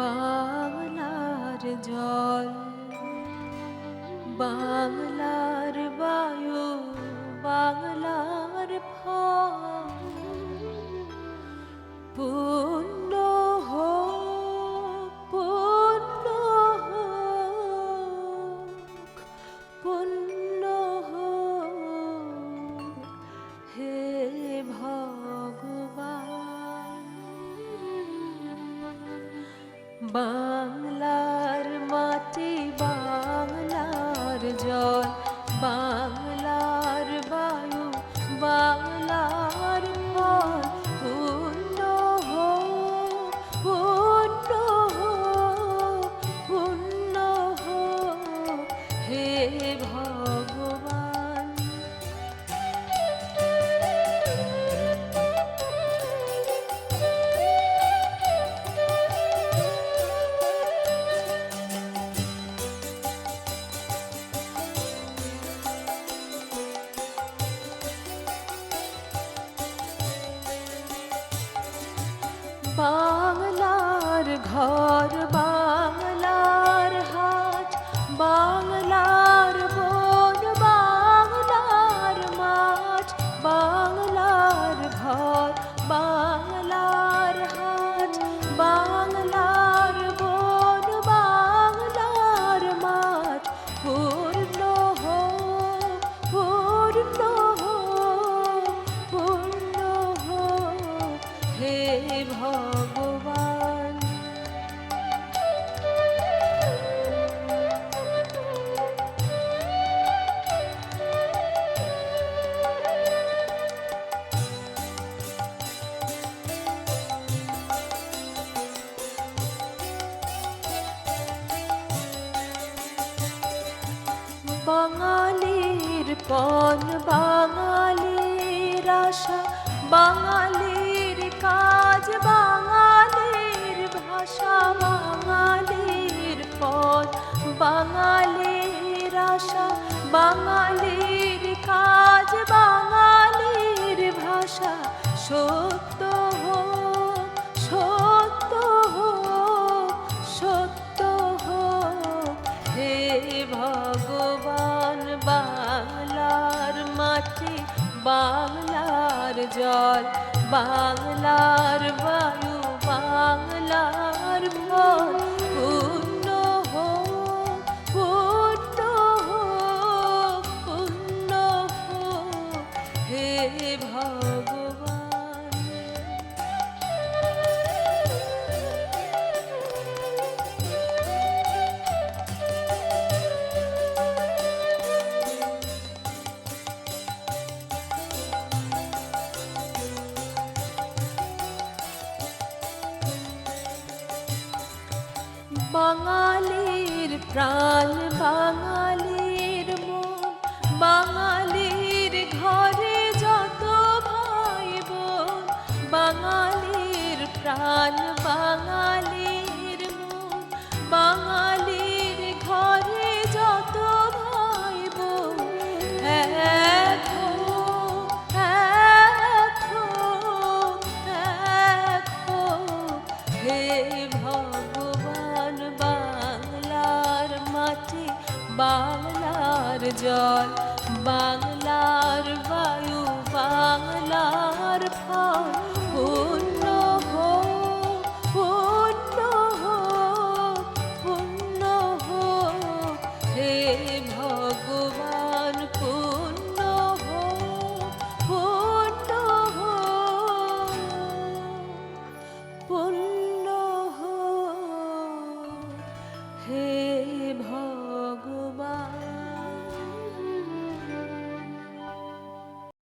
বাংলার জল, বাংলার বায়ু, বাংলার ফল, পূর্ণ হোক, পূর্ণ হোক, পূর্ণ হোক হে ভগবান। বাংলার মাটি, বাংলার জল, বাংলার বায়ু, বাংলার ফল, পূর্ণ হোক, পূর্ণ হোক, পূর্ণ হোক হে ভগবান। বাংলার ঘর, বাংলার হাট, বাংলার বন, বাংলার মাঠ, বাংলার ঘর, বাংলার হাট, বাংলার বন, বাংলার মাঠ, পূর্ণ হোক, পূর্ণ হোক, পূর্ণ হোক হে ভগবান। বাঙালির পণ, বাঙালির আশা, বাঙালির কাজ, বাঙালির ভাষা, বাঙালির পণ, বাঙালির আশা, বাঙালির কাজ, বাঙালির ভাষা, সত্য হোক, সত্য হোক, সত্য হোক হে ভগবান। বাংলার মাটি, বাংলার জল, বাংলার বায়ু, বাংলার ফল, পূর্ণ হোক, পূর্ণ হোক, পূর্ণ হোক হে ভগবান। বাঙালির প্রাণ, বাঙালির মন, বাঙালির ঘরে যত ভাই বোন, বাঙালির প্রাণ, বাঙালির মন, বাঙালির ঘরে যত ভাই বোন, এক হোক, এক হোক, এক হোক হে ভগবান। বাংলার মাটি, বাংলার জল, বাংলার বায়ু, বাংলার ফল, পূর্ণ হোক, পূর্ণ হোক, পূর্ণ হোক হে ভগবান। পূর্ণ হোক, পূর্ণ হোক, পূর্ণ হোক হে